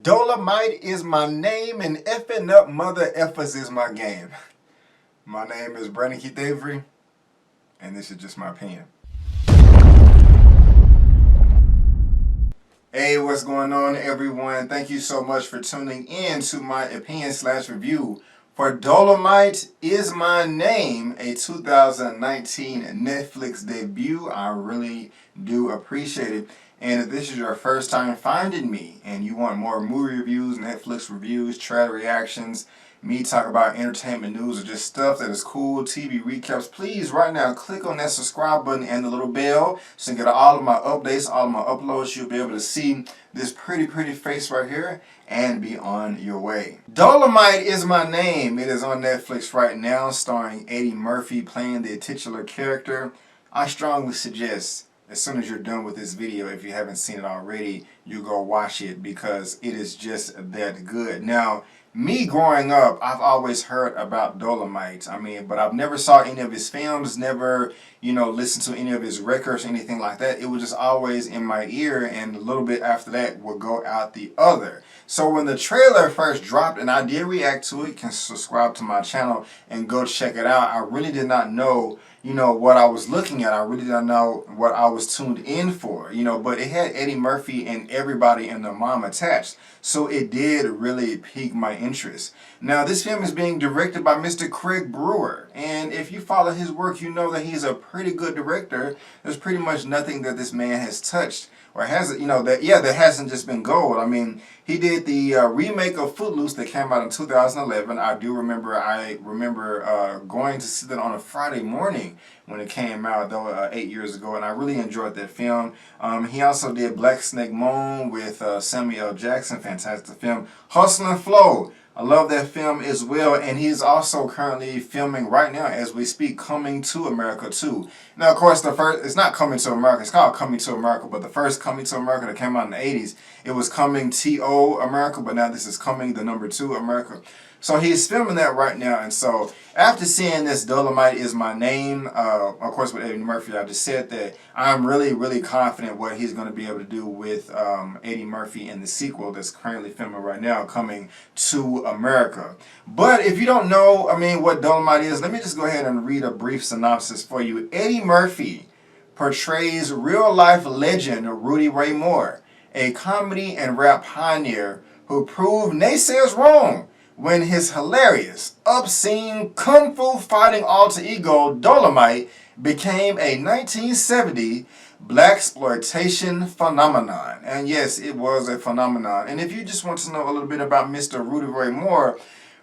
Dolemite is my name and effing up mother effers is my game. My name is Brandon Keith Avery, and this is just my opinion. Hey, what's going on, everyone? Thank you so much for tuning in to my opinion/review for Dolemite is My Name, a 2019 Netflix debut. I really do appreciate it. And if this is your first time finding me and you want more movie reviews, Netflix reviews, trailer reactions, me talk about entertainment news or just stuff that is cool, TV recaps, please right now click on that subscribe button and the little bell so you can get all of my updates, all of my uploads. You'll be able to see this pretty face right here and be on your way. Dolemite is My Name. It is on Netflix right now, starring Eddie Murphy playing the titular character. I strongly suggest, as soon as you're done with this video, if you haven't seen it already, you go watch it because it is just that good. Now, me growing up, I've always heard about Dolemite. But I've never saw any of his films, never, listened to any of his records, anything like that. It was just always in my ear, and a little bit after that would go out the other. So when the trailer first dropped, and I did react to it, you can subscribe to my channel and go check it out. I really did not know what I was looking at. I really didn't know what I was tuned in for, but it had Eddie Murphy and everybody and their mom attached. So it did really pique my interest. Now, this film is being directed by Mr.Craig Brewer. And if you follow his work, you know that he's a pretty good director. There's pretty much nothing that this man has touched or hasn't, that hasn't just been gold. He did the remake of Footloose that came out in 2011. I remember going to see that on a Friday morning when it came out, though 8 years ago, and I really enjoyed that film. He also did Black Snake Moan with Samuel L. Jackson, fantastic film. Hustle and Flow, I love that film as well, and he's also currently filming right now as we speak, Coming to America 2. Now, of course, it's not Coming to America, it's called Coming to America, but the first Coming to America that came out in the 80s, it was Coming to America, but now this is Coming the number 2 America. So he's filming that right now, and so after seeing this Dolemite is My Name, of course with Eddie Murphy, I just said that I'm really confident what he's going to be able to do with Eddie Murphy in the sequel that's currently filming right now, Coming to America. But if you don't know, what Dolemite is, let me just go ahead and read a brief synopsis for you. Eddie Murphy portrays real-life legend Rudy Ray Moore, a comedy and rap pioneer who proved naysayers wrong when his hilarious, obscene, kung fu fighting alter ego Dolemite became a 1970 blaxploitation phenomenon. And yes, it was a phenomenon. And if you just want to know a little bit about Mr. Rudy Ray Moore,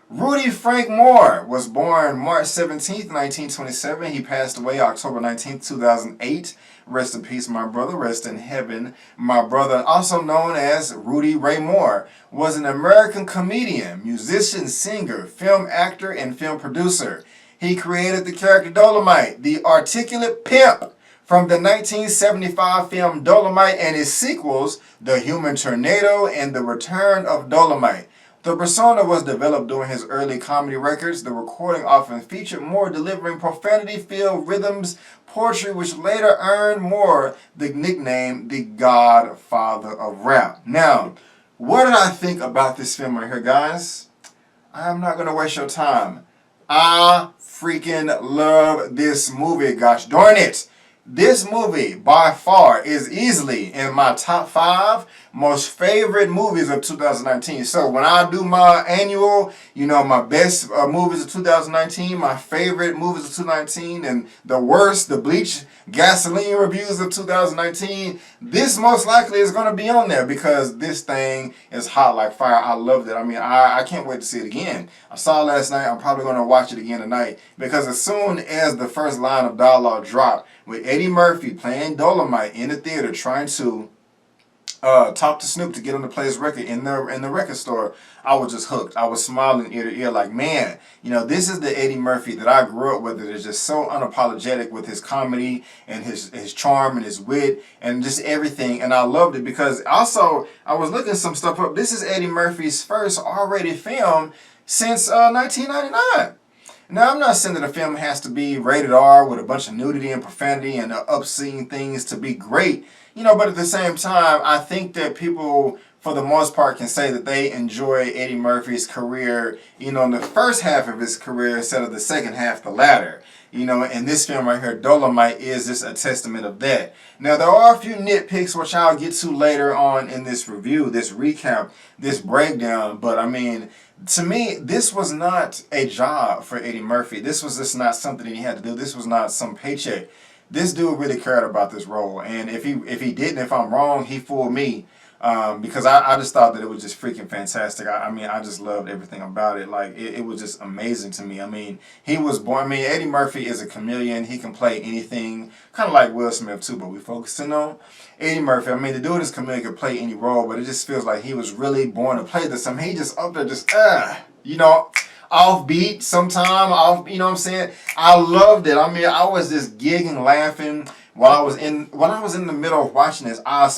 Rudy Frank Moore was born March 17th, 1927. He passed away October 19th, 2008. Rest in peace, my brother. Rest in heaven, my brother. Also known as Rudy Ray Moore, was an American comedian, musician, singer, film actor, and film producer. He created the character Dolemite, the articulate pimp, from the 1975 film Dolemite and its sequels, The Human Tornado and The Return of Dolemite. The persona was developed during his early comedy records. The recording often featured Moore delivering profanity-filled rhythms, poetry, which later earned Moore the nickname the Godfather of Rap. Now, what did I think about this film right here, guys? I'm not going to waste your time. I freaking love this movie, gosh darn it. This movie, by far, is easily in my top 5 most favorite movies of 2019. So when I do my annual, my best movies of 2019, my favorite movies of 2019, and the worst, the Bleach Gasoline reviews of 2019, this most likely is going to be on there because this thing is hot like fire. I loved it. I can't wait to see it again. I saw it last night. I'm probably going to watch it again tonight because as soon as the first line of dialogue dropped, with Eddie Murphy playing Dolemite in the theater trying to talk to Snoop to get him to play his record in the record store, I was just hooked. I was smiling ear to ear like, man, this is the Eddie Murphy that I grew up with. That is just so unapologetic with his comedy and his charm and his wit and just everything. And I loved it because also I was looking some stuff up. This is Eddie Murphy's first R-rated film since 1999. Now, I'm not saying that a film has to be rated R with a bunch of nudity and profanity and obscene things to be great, but at the same time, I think that people for the most part, can say that they enjoy Eddie Murphy's career, you know, in the first half of his career instead of the second half, the latter. You know, and this film right here, Dolemite, is just a testament of that. Now, there are a few nitpicks which I'll get to later on in this review, this recap, this breakdown. But, I mean, to me, this was not a job for Eddie Murphy. This was just not something that he had to do. This was not some paycheck. This dude really cared about this role. And if he didn't, if I'm wrong, he fooled me. Because I just thought that it was just freaking fantastic. I mean, I just loved everything about it. Like, it was just amazing to me. I mean, he was born, I mean, Eddie Murphy is a chameleon. He can play anything, kind of like Will Smith too, but we focusing on Eddie Murphy. I mean, the dude is chameleon, could play any role, but it just feels like he was really born to play this. I mean, he just up there just, you know, offbeat sometime, you know what I'm saying? I loved it. I mean, I was just gigging, laughing while I was in the middle of watching this. I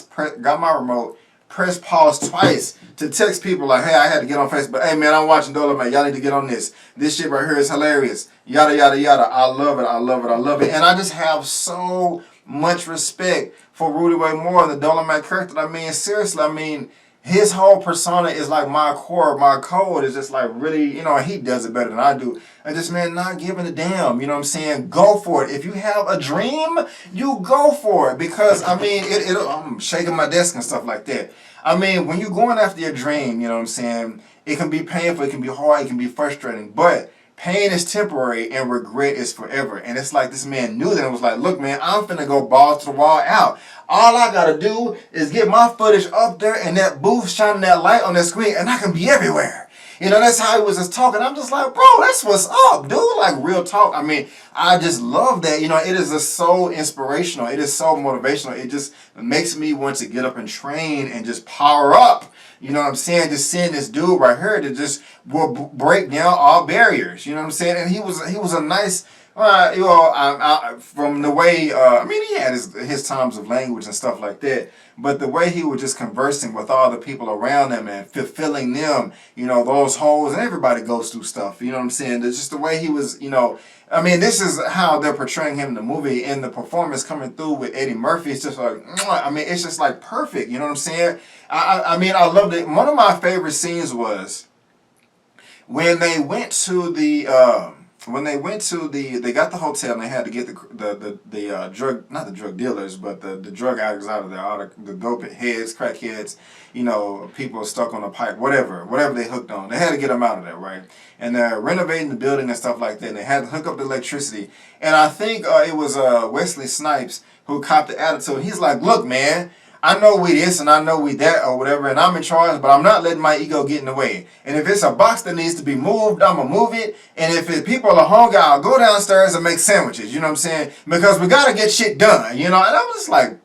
got my remote, press pause twice to text people like, hey, I had to get on Facebook. Hey, man, I'm watching Dolemite. Y'all need to get on this. This shit right here is hilarious. Yada, yada, yada. I love it. I love it. I love it. And I just have so much respect for Rudy Ray Moore, the Dolemite character. I mean, seriously, I mean, his whole persona is like my core, my code is just like really, you know, he does it better than I do. And just, man, not giving a damn, you know what I'm saying? Go for it. If you have a dream, you go for it. Because, I mean, I'm shaking my desk and stuff like that. I mean, when you're going after your dream, you know what I'm saying, it can be painful, it can be hard, it can be frustrating. But pain is temporary and regret is forever. And it's like this man knew that and was like, look, man, I'm finna go balls to the wall out. All I gotta do is get my footage up there and that booth shining that light on that screen and I can be everywhere. You know, that's how he was just talking. I'm just like, bro, that's what's up, dude. Like, real talk. I mean, I just love that. You know, it is just so inspirational. It is so motivational. It just makes me want to get up and train and just power up. You know what I'm saying? Just seeing this dude right here that just will break down all barriers. You know what I'm saying? And he was a nice, you know, from the way, I mean, he had his times of language and stuff like that. But the way he was just conversing with all the people around him and fulfilling them, you know, those holes, and everybody goes through stuff, you know what I'm saying? It's just the way he was, you know, I mean, this is how they're portraying him in the movie, and the performance coming through with Eddie Murphy, it's just like, I mean, it's just like perfect, you know what I'm saying? I mean, I loved it. One of my favorite scenes was when they went to the, they got the hotel and they had to get the drug, not the drug dealers, but the drug addicts out of there, all the dope heads, crack heads, you know, people stuck on a pipe, whatever they hooked on. They had to get them out of there, right? And they're renovating the building and stuff like that. And they had to hook up the electricity. And I think it was Wesley Snipes who copped the attitude. He's like, look, man, I know we this and I know we that or whatever, and I'm in charge, but I'm not letting my ego get in the way. And if it's a box that needs to be moved, I'm going to move it. And if people are hungry, I'll go downstairs and make sandwiches, you know what I'm saying? Because we got to get shit done, you know? And I'm just like,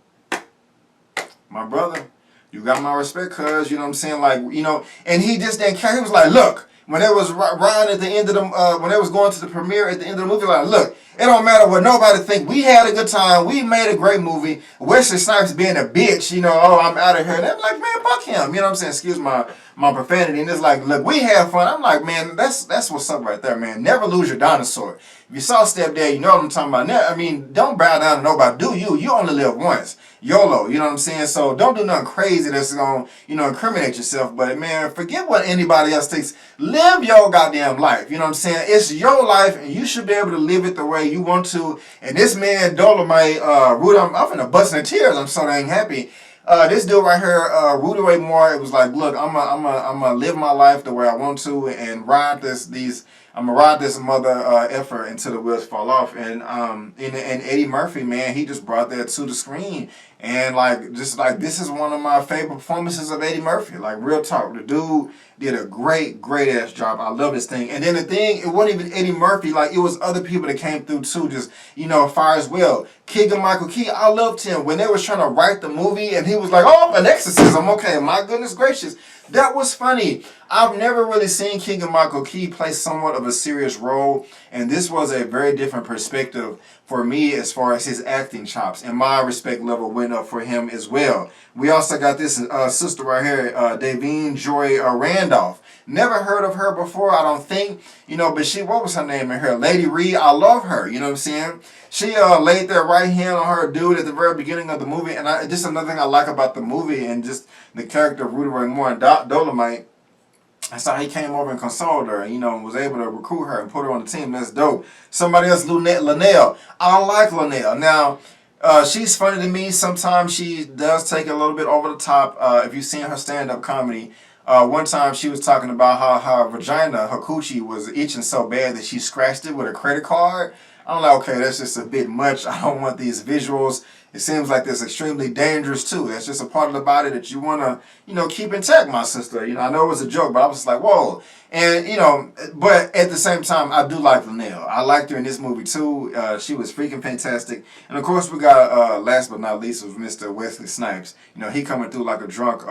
my brother, you got my respect, cuz, you know what I'm saying? Like, you know, and he just didn't care. He was like, look, when they was riding at the end of the, when they was going to the premiere at the end of the movie, like, look, it don't matter what nobody think. We had a good time. We made a great movie. Wesley Snipes being a bitch, you know, oh, I'm out of here. And I'm like, man, fuck him. You know what I'm saying? Excuse my profanity. And it's like, look, we had fun. I'm like, man, that's what's up right there, man. Never lose your dinosaur. If you saw Stepdad, you know what I'm talking about. Now, I mean, don't bow down to nobody. Do you. You only live once. YOLO, you know what I'm saying? So don't do nothing crazy that's going to, you know, incriminate yourself. But, man, forget what anybody else thinks. Live your goddamn life. You know what I'm saying? It's your life, and you should be able to live it the way you want to. And this man, Dolemite, Rudy, I'm finna bust into tears. I'm so dang happy. This dude right here, Rudy Ray Moore, it was like, look, I'm gonna live my life the way I want to and ride I'm gonna ride this mother effort until the wheels fall off. And Eddie Murphy, man, he just brought that to the screen. And like, just like, this is one of my favorite performances of Eddie Murphy. Like, real talk, the dude did a great ass job. I love this thing. And then the thing, it wasn't even Eddie Murphy. Like, it was other people that came through too, just, you know, fire as well. Keegan-Michael Key, I loved him when they was trying to write the movie, and he was like, oh, an exorcism. Okay, my goodness gracious. That was funny. I've never really seen Keegan-Michael Key play somewhat of a serious role, and this was a very different perspective for me as far as his acting chops, and my respect level went up for him as well. We also got this sister right here, Davine Joy Randolph. Never heard of her before, I don't think. You know, but what was her name in here? Lady Reed. I love her. You know what I'm saying? She laid their right hand on her dude at the very beginning of the movie. And just another thing I like about the movie and just the character of Rudy Ray Moore and Dolemite. That's how he came over and consoled her, you know, and was able to recruit her and put her on the team. That's dope. Somebody else, Linnell. I don't like Linnell. Now, she's funny to me. Sometimes she does take it a little bit over the top. If you've seen her stand-up comedy, one time she was talking about how her vagina, her coochie, was itching so bad that she scratched it with a credit card. I'm like, okay, that's just a bit much. I don't want these visuals. It seems like that's extremely dangerous too. That's just a part of the body that you want to, you know, keep intact, my sister. You know, I know it was a joke, but I was just like, whoa. And, you know, but at the same time, I do like Linnell. I liked her in this movie too. She was freaking fantastic. And of course, we got, last but not least, was Mr. Wesley Snipes. You know, he coming through like a drunk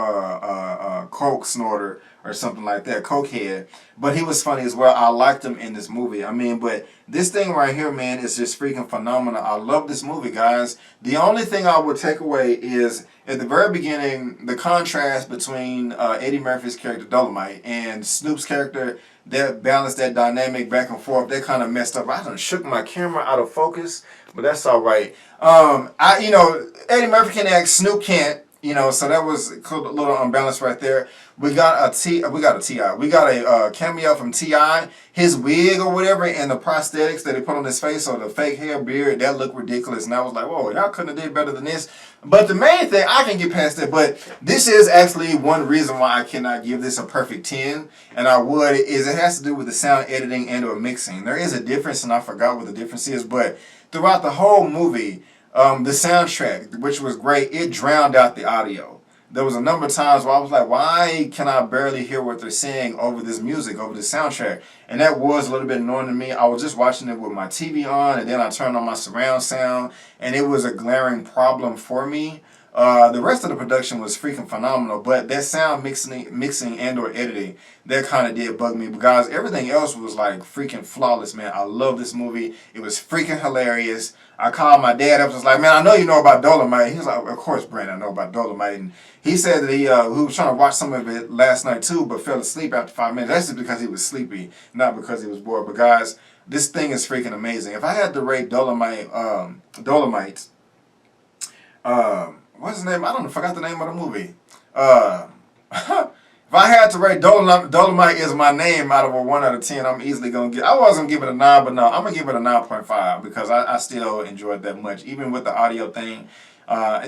coke snorter or something like that, cokehead. But he was funny as well. I liked him in this movie. I mean, but this thing right here, man, is just freaking phenomenal. I love this movie, guys. The only thing I would take away is, at the very beginning, the contrast between Eddie Murphy's character, Dolemite, and Snoop's character, that balanced that dynamic back and forth. That kind of messed up. I done shook my camera out of focus, but that's all right. You know, Eddie Murphy can act, Snoop can't. You know, so that was a little unbalanced right there. We got a cameo from T.I. His wig or whatever and the prosthetics that he put on his face or the fake hair, beard, that looked ridiculous. And I was like, whoa, y'all couldn't have did better than this. But the main thing, I can get past that, but this is actually one reason why I cannot give this a perfect 10. And I would, is it has to do with the sound editing and or mixing. There is a difference, and I forgot what the difference is, but throughout the whole movie, the soundtrack, which was great, it drowned out the audio. There was a number of times where I was like, why can I barely hear what they're saying over this music, over the soundtrack? And that was a little bit annoying to me. I was just watching it with my TV on, and then I turned on my surround sound, and it was a glaring problem for me. The rest of the production was freaking phenomenal, but that sound mixing and or editing, that kind of did bug me. But guys, everything else was like freaking flawless, man. I love this movie. It was freaking hilarious. I called my dad. I was just like, man, I know you know about Dolemite. He was like, of course, Brandon, I know about Dolemite. And he said that he was trying to watch some of it last night too, but fell asleep after 5 minutes. That's just because he was sleepy, not because he was bored. But guys, this thing is freaking amazing. If I had to rate Dolemite, what's his name? I don't know. I forgot the name of the movie. If I had to rate Dolemite is my name out of a 1 out of 10, I'm easily going to get... I wasn't going to give it a 9, but no, I'm going to give it a 9.5 because I still enjoyed that much. Even with the audio thing,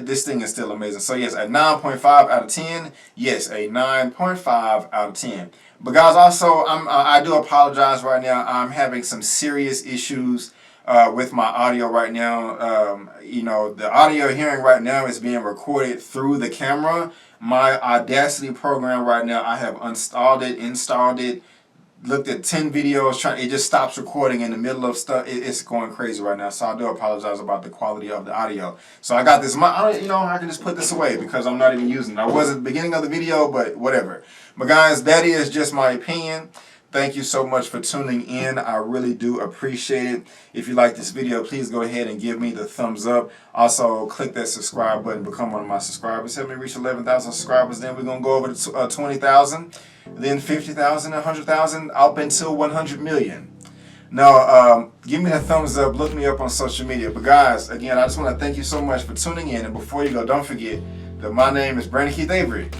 this thing is still amazing. So yes, a 9.5 out of 10. Yes, a 9.5 out of 10. But guys, also, I do apologize right now. I'm having some serious issues with my audio right now. You know, the audio hearing right now is being recorded through the camera. My Audacity program right now, I have installed it, looked at 10 videos, it just stops recording in the middle of stuff. It's going crazy right now, so I do apologize about the quality of the audio. So I got this, you know, I can just put this away because I'm not even using it. I was at the beginning of the video, but whatever. But guys, that is just my opinion. Thank you so much for tuning in. I really do appreciate it. If you like this video, please go ahead and give me the thumbs up. Also, click that subscribe button, become one of my subscribers. Help me reach 11,000 subscribers. Then we're going to go over to 20,000, then 50,000, 100,000, up until 100 million. Now, give me a thumbs up. Look me up on social media. But guys, again, I just want to thank you so much for tuning in. And before you go, don't forget that my name is Brandon Keith Avery.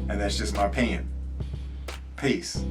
And that's just my opinion. Peace.